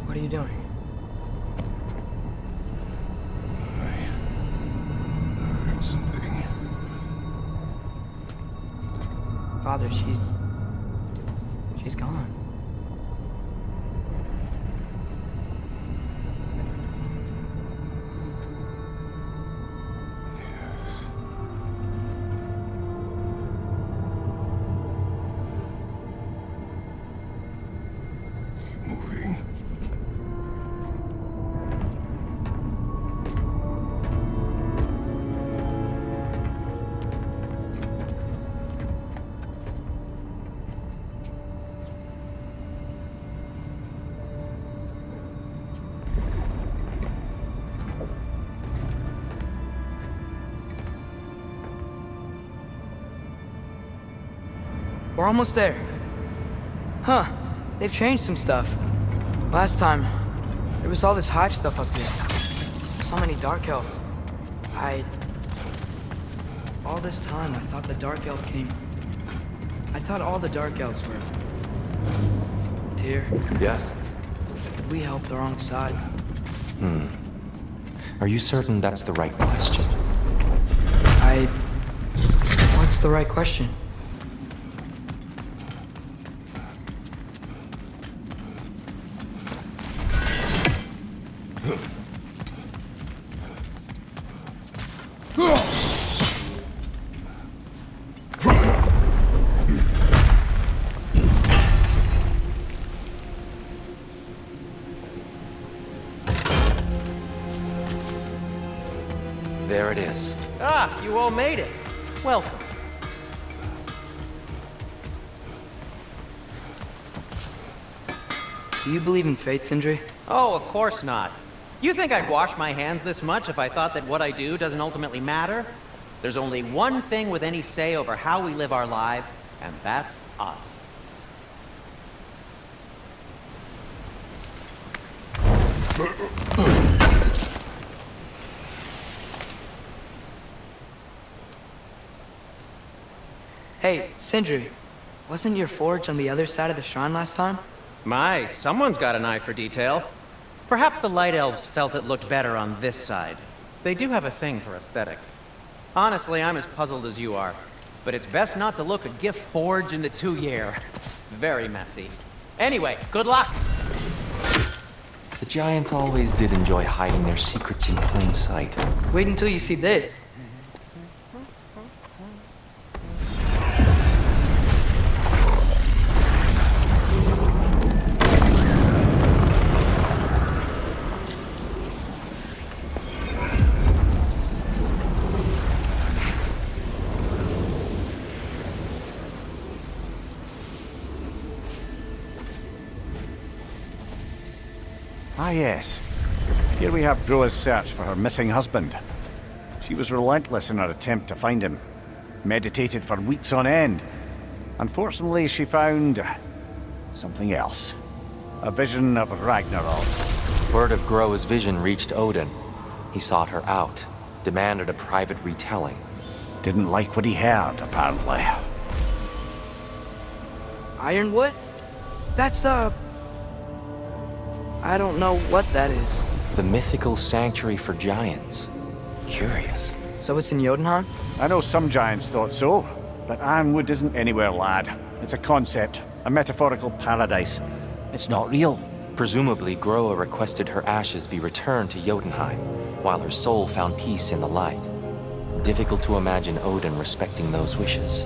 What are you doing? I heard something. Father, she's gone. Keep moving. We're almost there. Huh. They've changed some stuff. Last time, there was all this hive stuff up here. So many dark elves. All this time, I thought the dark elf came... I thought all the dark elves were... Tyr, Yes? did we help the wrong side? Are you certain that's the right question? What's the right question? There it is. Ah, you all made it. Welcome. Do you believe in fate, Sindri? Oh, of course not. You think I'd wash my hands this much if I thought that what I do doesn't ultimately matter? There's only one thing with any say over how we live our lives, and that's us. Hey, Sindri, wasn't your forge on the other side of the shrine last time? My, someone's got an eye for detail. Perhaps the Light Elves felt it looked better on this side. They do have a thing for aesthetics. Honestly, I'm as puzzled as you are. But it's best not to look a gift forge in the 2-year. Very messy. Anyway, good luck! The Giants always did enjoy hiding their secrets in plain sight. Wait until you see this. Ah, yes. Here we have Groa's search for her missing husband. She was relentless in her attempt to find him. Meditated for weeks on end. Unfortunately, she found something else. A vision of Ragnarok. Word of Groa's vision reached Odin. He sought her out, demanded a private retelling. Didn't like what he heard, apparently. Ironwood? That's the... I don't know what that is. The mythical sanctuary for giants. Curious. So it's in Jotunheim? I know some giants thought so, but Ironwood isn't anywhere, lad. It's a concept, a metaphorical paradise. It's not real. Presumably, Groa requested her ashes be returned to Jotunheim, while her soul found peace in the light. Difficult to imagine Odin respecting those wishes.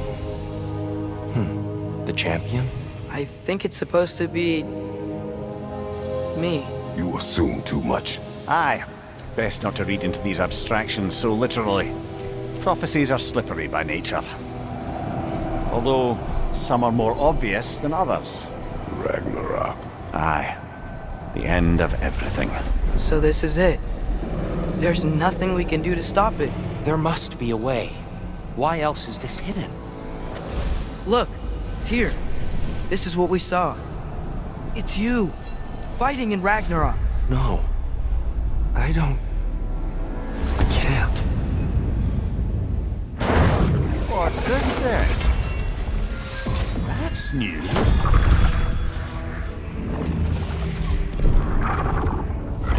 The champion? I think it's supposed to be... me. You assume too much. Aye. Best not to read into these abstractions so literally. Prophecies are slippery by nature. Although, some are more obvious than others. Ragnarok. Aye. The end of everything. So this is it. There's nothing we can do to stop it. There must be a way. Why else is this hidden? Look, Tyr. This is what we saw. It's you, fighting in Ragnarok. No. I don't... I can't. What's this then? That's new.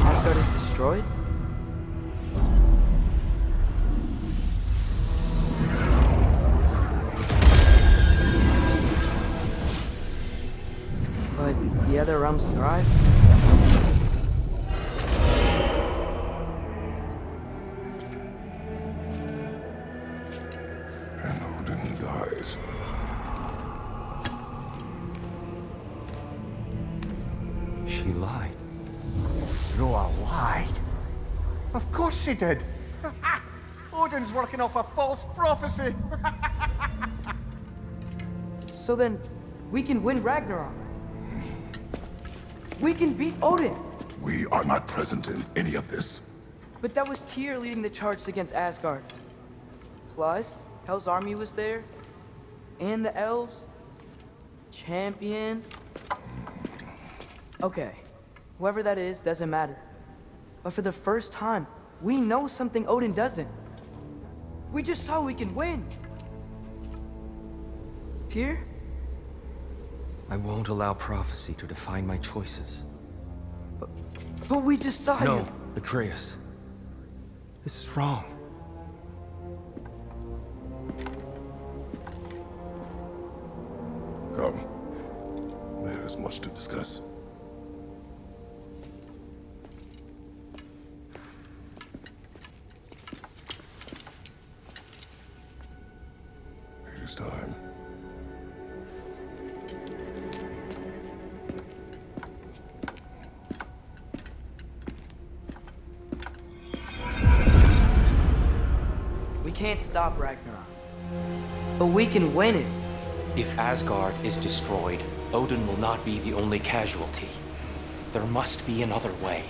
Asgard is destroyed? But the other realms thrive? And Odin dies. She lied. Groa lied. Of course she did. Odin's working off a false prophecy. So then, we can win Ragnarok. We can beat Odin. We are not present in any of this. But that was Tyr leading the charge against Asgard. Plus, Hell's army was there. And the elves. Champion. Okay. Whoever that is doesn't matter. But for the first time, we know something Odin doesn't. We just saw we can win. Tyr? I won't allow prophecy to define my choices. But we just saw No, you. Atreus. This is wrong. Come. There is much to discuss. It is time. We can't stop Ragnarok. But we can win it. If Asgard is destroyed, Odin will not be the only casualty. There must be another way.